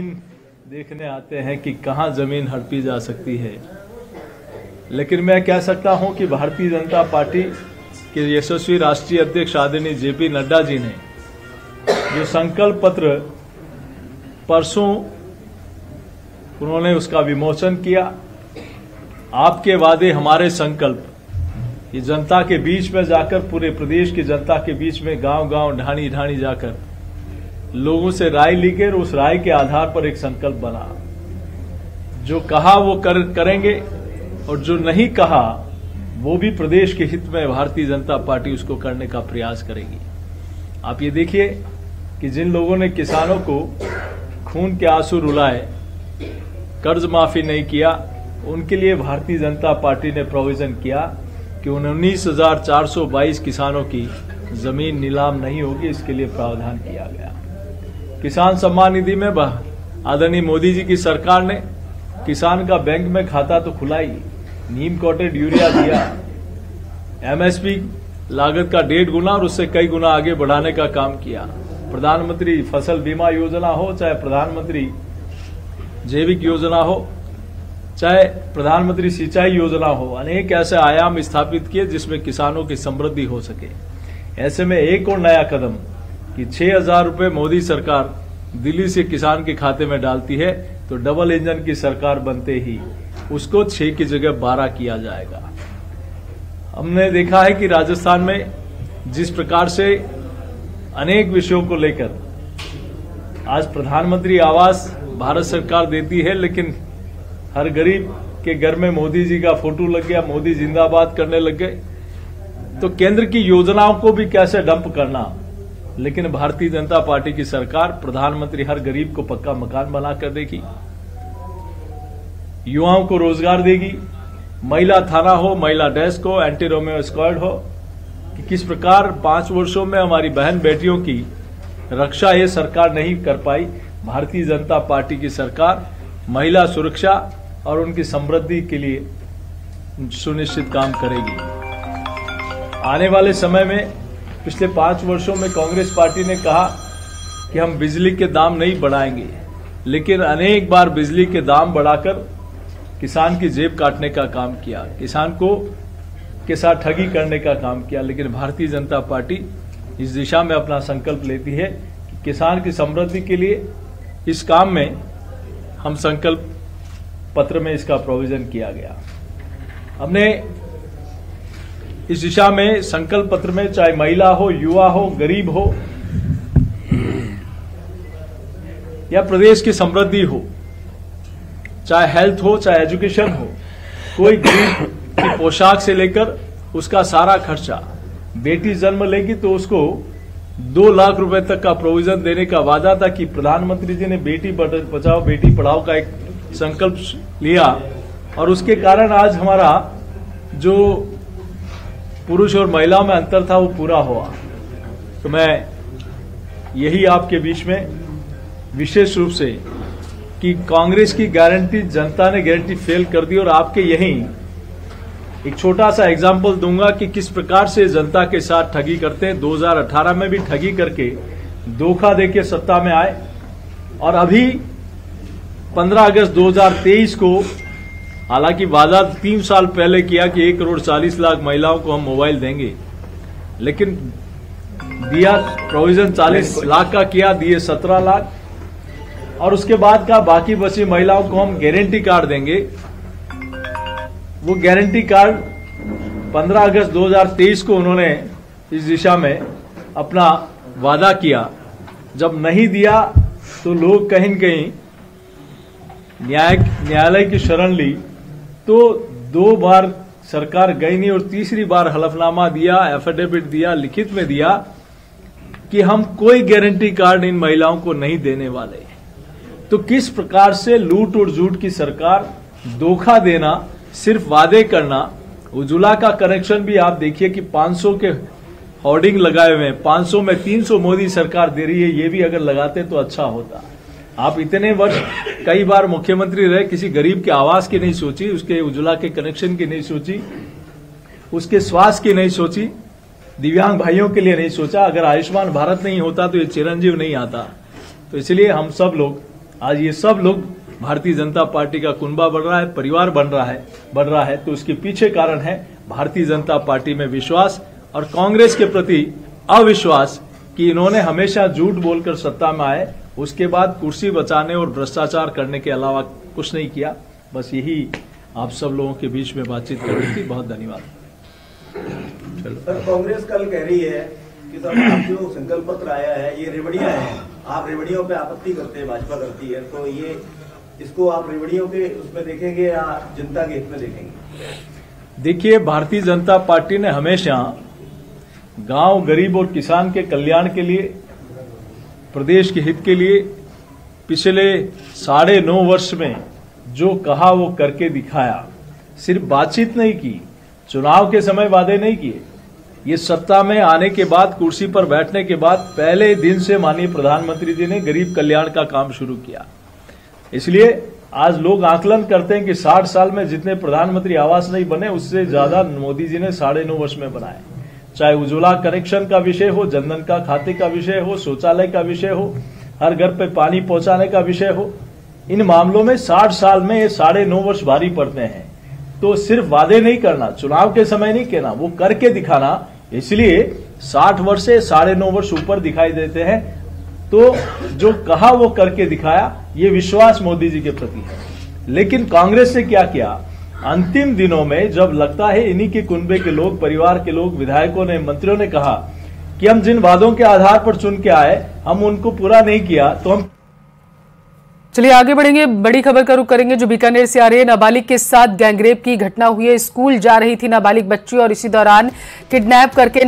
देखने आते हैं कि कहां जमीन हड़पी जा सकती है, लेकिन मैं कह सकता हूं कि भारतीय जनता पार्टी के यशस्वी राष्ट्रीय अध्यक्ष आदरणीय जेपी नड्डा जी ने जो संकल्प पत्र परसों उन्होंने उसका विमोचन किया। आपके वादे हमारे संकल्प, ये जनता के बीच में जाकर, पूरे प्रदेश की जनता के बीच में, गांव-गांव, ढाणी-ढाणी जाकर लोगों से राय लेकर उस राय के आधार पर एक संकल्प बना। जो कहा वो करेंगे और जो नहीं कहा वो भी प्रदेश के हित में भारतीय जनता पार्टी उसको करने का प्रयास करेगी। आप ये देखिए कि जिन लोगों ने किसानों को खून के आंसू रुलाए, कर्ज माफी नहीं किया, उनके लिए भारतीय जनता पार्टी ने प्रोविजन किया कि 19,422 किसानों की जमीन नीलाम नहीं होगी। इसके लिए प्रावधान किया गया। किसान सम्मान निधि में आदरणीय मोदी जी की सरकार ने किसान का बैंक में खाता तो खुला ही, नीम कोटेड यूरिया दिया, एमएसपी लागत का 1.5 गुना और उससे कई गुना आगे बढ़ाने का काम किया। प्रधानमंत्री फसल बीमा योजना हो, चाहे प्रधानमंत्री जैविक योजना हो, चाहे प्रधानमंत्री सिंचाई योजना हो, अनेक ऐसे आयाम स्थापित किए जिसमें किसानों की समृद्धि हो सके। ऐसे में एक और नया कदम कि 6,000 रुपए मोदी सरकार दिल्ली से किसान के खाते में डालती है, तो डबल इंजन की सरकार बनते ही उसको 6 की जगह 12 किया जाएगा। हमने देखा है कि राजस्थान में जिस प्रकार से अनेक विषयों को लेकर आज प्रधानमंत्री आवास भारत सरकार देती है, लेकिन हर गरीब के घर में मोदी जी का फोटो लग गया, मोदी जिंदाबाद करने लग गए। तो केंद्र की योजनाओं को भी कैसे डंप करना, लेकिन भारतीय जनता पार्टी की सरकार, प्रधानमंत्री हर गरीब को पक्का मकान बनाकर देगी, युवाओं को रोजगार देगी, महिला थाना हो, महिला डेस्क हो, एंटी रोमियो स्क्वाड हो, कि किस प्रकार 5 वर्षों में हमारी बहन बेटियों की रक्षा ये सरकार नहीं कर पाई, भारतीय जनता पार्टी की सरकार महिला सुरक्षा और उनकी समृद्धि के लिए सुनिश्चित काम करेगी। आने वाले समय में पिछले 5 वर्षों में कांग्रेस पार्टी ने कहा कि हम बिजली के दाम नहीं बढ़ाएंगे, लेकिन अनेक बार बिजली के दाम बढ़ाकर किसान की जेब काटने का काम किया, किसान को के साथ ठगी करने का काम किया। लेकिन भारतीय जनता पार्टी इस दिशा में अपना संकल्प लेती है कि किसान की समृद्धि के लिए इस काम में हम संकल्प पत्र में इसका प्रोविजन किया गया। हमने इस दिशा में संकल्प पत्र में चाहे महिला हो, युवा हो, गरीब हो या प्रदेश की समृद्धि हो, चाहे हेल्थ हो, चाहे एजुकेशन हो, कोई गरीब की पोशाक से लेकर उसका सारा खर्चा, बेटी जन्म लेगी तो उसको 2 लाख रुपए तक का प्रोविजन देने का वादा था कि प्रधानमंत्री जी ने बेटी बचाओ बेटी पढ़ाओ का एक संकल्प लिया, और उसके कारण आज हमारा जो पुरुष और महिला में अंतर था वो पूरा हुआ। तो मैं यही आपके बीच में विशेष रूप से कि कांग्रेस की गारंटी, जनता ने गारंटी फेल कर दी, और आपके यहीं एक छोटा सा एग्जाम्पल दूंगा कि किस प्रकार से जनता के साथ ठगी करते हैं। 2018 में भी ठगी करके धोखा देके सत्ता में आए, और अभी 15 अगस्त 2023 को हालांकि वादा 3 साल पहले किया कि 1,40,00,000 महिलाओं को हम मोबाइल देंगे, लेकिन दिया प्रोविजन 40 लाख का किया, दिए 17 लाख, और उसके बाद का बाकी बची महिलाओं को हम गारंटी कार्ड देंगे। वो गारंटी कार्ड 15 अगस्त 2023 को उन्होंने इस दिशा में अपना वादा किया। जब नहीं दिया तो लोग कहीं न कहीं न्यायालय की शरण ली, तो 2 बार सरकार गई नहीं और तीसरी बार हलफनामा दिया, एफिडेविट दिया, लिखित में दिया कि हम कोई गारंटी कार्ड इन महिलाओं को नहीं देने वाले। तो किस प्रकार से लूट और झूठ की सरकार, धोखा देना, सिर्फ वादे करना। उज्ज्वला का कनेक्शन भी आप देखिए कि 500 के होर्डिंग लगाए हुए हैं, 500 में 300 मोदी सरकार दे रही है। ये भी अगर लगाते तो अच्छा होता। आप इतने वर्ष कई बार मुख्यमंत्री रहे, किसी गरीब के आवास की नहीं सोची, उसके उज्ज्वला के कनेक्शन की नहीं सोची, उसके स्वास्थ्य की नहीं सोची, दिव्यांग भाइयों के लिए नहीं सोचा। अगर आयुष्मान भारत नहीं होता तो ये चिरंजीव नहीं आता। तो इसलिए हम सब लोग आज ये सब लोग भारतीय जनता पार्टी का कुनबा बढ़ रहा है, परिवार बढ़ रहा है। तो उसके पीछे कारण है भारतीय जनता पार्टी में विश्वास और कांग्रेस के प्रति अविश्वास कि इन्होंने हमेशा झूठ बोलकर सत्ता में आए, उसके बाद कुर्सी बचाने और भ्रष्टाचार करने के अलावा कुछ नहीं किया। बस यही आप सब लोगों के बीच में बातचीत कर रही थी। बहुत धन्यवाद। सर, कांग्रेस कल कह रही है कि सर आप जो संकल्प पत्र आया है ये रेवड़ियां हैं, आप रेवड़ियों पे आपत्ति करते हैं, भाजपा करती है, तो ये इसको आप रेवड़ियों के उसमें देखेंगे या जनता के हित में देखेंगे? देखिए, भारतीय जनता पार्टी ने हमेशा गांव, गरीब और किसान के कल्याण के लिए, प्रदेश के हित के लिए पिछले 9.5 वर्ष में जो कहा वो करके दिखाया। सिर्फ बातचीत नहीं की, चुनाव के समय वादे नहीं किए। ये सत्ता में आने के बाद, कुर्सी पर बैठने के बाद पहले दिन से माननीय प्रधानमंत्री जी ने गरीब कल्याण का काम शुरू किया। इसलिए आज लोग आकलन करते हैं कि 60 साल में जितने प्रधानमंत्री आवास नहीं बने उससे ज्यादा मोदी जी ने 9.5 वर्ष में बनाए। चाहे उज्ज्वला कनेक्शन का विषय हो, जनधन का खाते का विषय हो, शौचालय का विषय हो, हर घर पे पानी पहुंचाने का विषय हो, इन मामलों में 60 साल में ये 9.5 वर्ष भारी पड़ते हैं। तो सिर्फ वादे नहीं करना, चुनाव के समय नहीं कहना, वो करके दिखाना। इसलिए 60 वर्ष से 9.5 वर्ष ऊपर दिखाई देते हैं। तो जो कहा वो करके दिखाया, ये विश्वास मोदी जी के प्रति है। लेकिन कांग्रेस ने क्या किया, अंतिम दिनों में जब लगता है इन्हीं के कुनबे के लोग, परिवार के लोग, विधायकों ने, मंत्रियों ने कहा कि हम जिन वादों के आधार पर चुन के आए हम उनको पूरा नहीं किया, तो हम चलिए आगे बढ़ेंगे। बड़ी खबर का रुख करेंगे जो बीकानेर से आ रही है। नाबालिग के साथ गैंगरेप की घटना हुई है। स्कूल जा रही थी नाबालिग बच्ची और इसी दौरान किडनैप करके